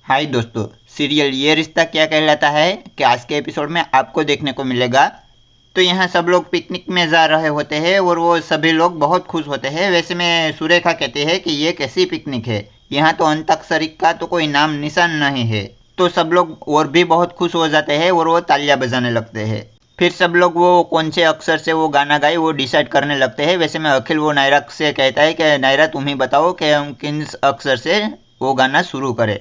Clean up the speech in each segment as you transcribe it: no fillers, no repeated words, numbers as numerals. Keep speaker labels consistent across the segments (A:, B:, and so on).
A: हाय दोस्तों, सीरियल ये रिश्ता क्या कहलाता है कि आज के एपिसोड में आपको देखने को मिलेगा। तो यहाँ सब लोग पिकनिक में जा रहे होते हैं और वो सभी लोग बहुत खुश होते हैं। वैसे में सुरेखा कहती है कि ये कैसी पिकनिक है, यहाँ तो अंताक्षरी का तो कोई नाम निशान नहीं है। तो सब लोग और भी बहुत खुश हो जाते हैं और वो तालियां बजाने लगते हैं। फिर सब लोग वो कौन से अक्षर से वो गाना गाए वो डिसाइड करने लगते हैं। वैसे में अखिल वो नायरा से कहता है कि नायरा तुम ही बताओ कि हम किन अक्षर से वो गाना शुरू करें।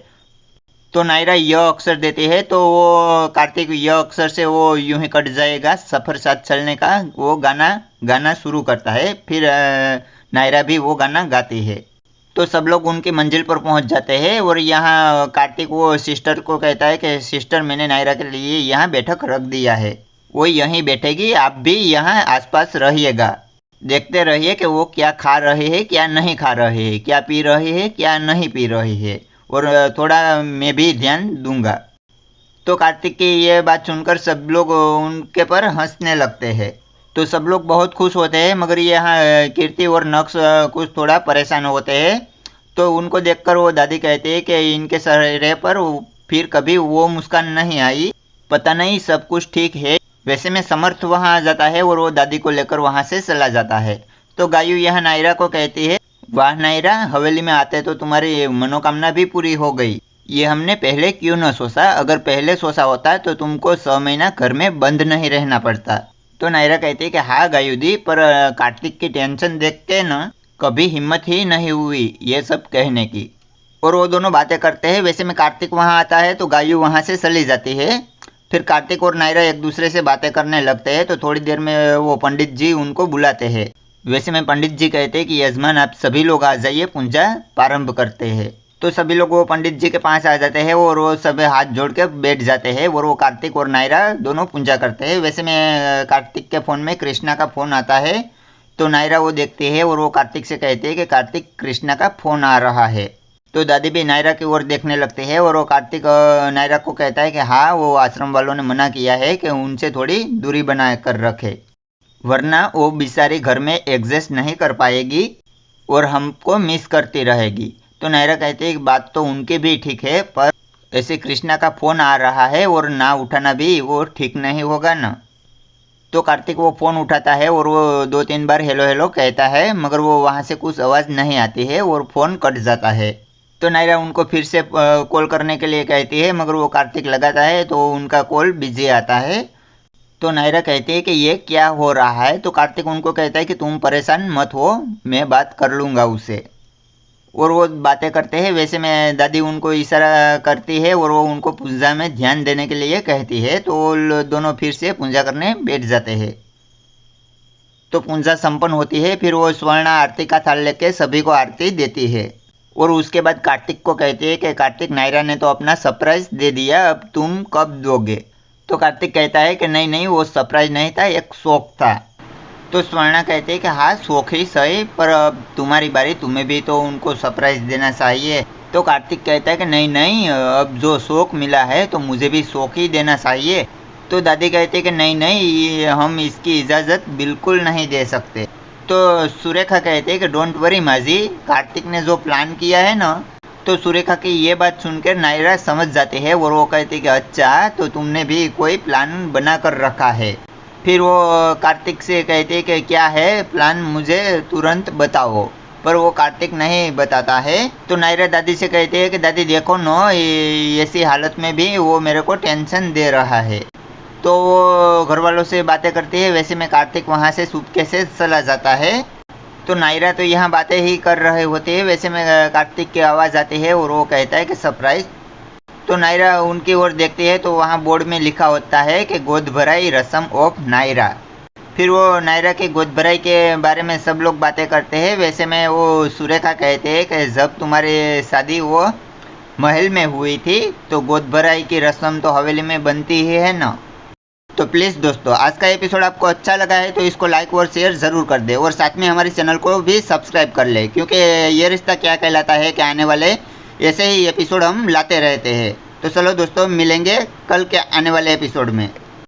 A: तो नायरा य अक्षर देती है तो वो कार्तिक य अक्षर से वो यूं ही कट जाएगा सफर साथ चलने का वो गाना गाना शुरू करता है। फिर नायरा भी वो गाना गाती है। तो सब लोग उनकी मंजिल पर पहुंच जाते हैं और यहाँ कार्तिक वो सिस्टर को कहता है कि सिस्टर मैंने नायरा के लिए यहाँ बैठक रख दिया है, वो यहीं बैठेगी, आप भी यहाँ आसपास रहिएगा। देखते रहिए कि वो क्या खा रहे हैं क्या नहीं खा रहे हैं, क्या पी रहे हैं क्या नहीं पी रहे हैं, और थोड़ा मैं भी ध्यान दूंगा। तो कार्तिक की ये बात सुनकर सब लोग उनके पर हंसने लगते हैं। तो सब लोग बहुत खुश होते हैं, मगर यहाँ कीर्ति और नक्श कुछ थोड़ा परेशान होते हैं। तो उनको देखकर वो दादी कहती है कि इनके चेहरे पर फिर कभी वो मुस्कान नहीं आई, पता नहीं सब कुछ ठीक है। वैसे में समर्थ वहाँ आ जाता है और वो दादी को लेकर वहाँ से चला जाता है। तो गायू यह नायरा को कहती है, वाह नायरा, हवेली में आते तो तुम्हारी मनोकामना भी पूरी हो गई। ये हमने पहले क्यों न सोचा, अगर पहले सोचा होता तो तुमको 6 महीना घर में बंद नहीं रहना पड़ता। तो नायरा कहती है कि हाँ गायुदी, पर कार्तिक की टेंशन देख के न कभी हिम्मत ही नहीं हुई ये सब कहने की। और वो दोनों बातें करते हैं। वैसे में कार्तिक वहाँ आता है तो गायू वहाँ से चली जाती है। फिर कार्तिक और नायरा एक दूसरे से बातें करने लगते हैं। तो थोड़ी देर में वो पंडित जी उनको बुलाते हैं। वैसे में पंडित जी कहते हैं कि यजमान आप सभी लोग आ जाइए, पूजा प्रारंभ करते हैं। तो सभी लोग वो पंडित जी के पास आ जाते हैं और वो सब हाथ जोड़ के बैठ जाते हैं और वो कार्तिक और नायरा दोनों पूजा करते हैं। वैसे में कार्तिक के फ़ोन में कृष्णा का फ़ोन आता है। तो नायरा वो देखती है और वो कार्तिक से कहते हैं कि कार्तिक कृष्णा का फ़ोन आ रहा है। तो दादी भी नायरा की ओर देखने लगते हैं और वो कार्तिक नायरा को कहता है कि हाँ, वो आश्रम वालों ने मना किया है कि उनसे थोड़ी दूरी बना कर रखे, वरना वो बेचारी घर में एडजस्ट नहीं कर पाएगी और हमको मिस करती रहेगी। तो नायरा कहती है कि बात तो उनकी भी ठीक है, पर ऐसे कृष्णा का फ़ोन आ रहा है और ना उठाना भी वो ठीक नहीं होगा ना। तो कार्तिक वो फ़ोन उठाता है और वो 2-3 बार हेलो हेलो कहता है, मगर वो वहाँ से कुछ आवाज़ नहीं आती है और फ़ोन कट जाता है। तो नायरा उनको फिर से कॉल करने के लिए कहती है, मगर वो कार्तिक लगाता है तो उनका कॉल बिजी आता है। तो नायरा कहती है कि ये क्या हो रहा है। तो कार्तिक उनको कहता है कि तुम परेशान मत हो, मैं बात कर लूँगा उससे। और वो बातें करते हैं। वैसे में दादी उनको इशारा करती है और वो उनको पूजा में ध्यान देने के लिए कहती है। तो वो दोनों फिर से पूजा करने बैठ जाते हैं। तो पूजा संपन्न होती है। फिर वो स्वर्णा आरती का थाल लेके सभी को आरती देती है और उसके बाद कार्तिक को कहती है कि कार्तिक, नायरा ने तो अपना सरप्राइज दे दिया, अब तुम कब दोगे। तो कार्तिक कहता है कि नहीं नहीं, वो सरप्राइज नहीं था, एक शौक था। तो स्वर्णा कहती है कि हाँ शौक ही सही, पर अब तुम्हारी बारी, तुम्हें भी तो उनको सरप्राइज देना चाहिए। तो कार्तिक कहता है कि नहीं नहीं, अब जो शौक मिला है तो मुझे भी शौक ही देना चाहिए। तो दादी कहती है कि नहीं नहीं, हम इसकी इजाज़त बिल्कुल नहीं दे सकते। तो सुरेखा कहती है कि डोंट वरी माजी, कार्तिक ने जो प्लान किया है ना। तो सुरेखा की ये बात सुनकर नायरा समझ जाती है और वो कहती है कि अच्छा, तो तुमने भी कोई प्लान बना कर रखा है। फिर वो कार्तिक से कहती है कि क्या है प्लान, मुझे तुरंत बताओ। पर वो कार्तिक नहीं बताता है। तो नायरा दादी से कहती है कि दादी देखो नो, ऐसी हालत में भी वो मेरे को टेंशन दे रहा है। तो वो घर वालों से बातें करती है। वैसे में कार्तिक वहाँ से चुपके से चला जाता है। तो नायरा तो यहाँ बातें ही कर रहे होते हैं। वैसे में कार्तिक की आवाज़ आती है और वो कहता है कि सरप्राइज। तो नायरा उनकी ओर देखती है तो वहाँ बोर्ड में लिखा होता है कि गोद भराई रस्म ऑफ नायरा। फिर वो नायरा की गोद भराई के बारे में सब लोग बातें करते हैं। वैसे में वो सुरेखा कहते हैं कि जब तुम्हारी शादी वो महल में हुई थी तो गोद भराई की रस्म तो हवेली में बनती ही है ना। तो प्लीज़ दोस्तों, आज का एपिसोड आपको अच्छा लगा है तो इसको लाइक और शेयर ज़रूर कर दे और साथ में हमारे चैनल को भी सब्सक्राइब कर ले, क्योंकि ये रिश्ता क्या कहलाता है कि आने वाले ऐसे ही एपिसोड हम लाते रहते हैं। तो चलो दोस्तों, मिलेंगे कल के आने वाले एपिसोड में।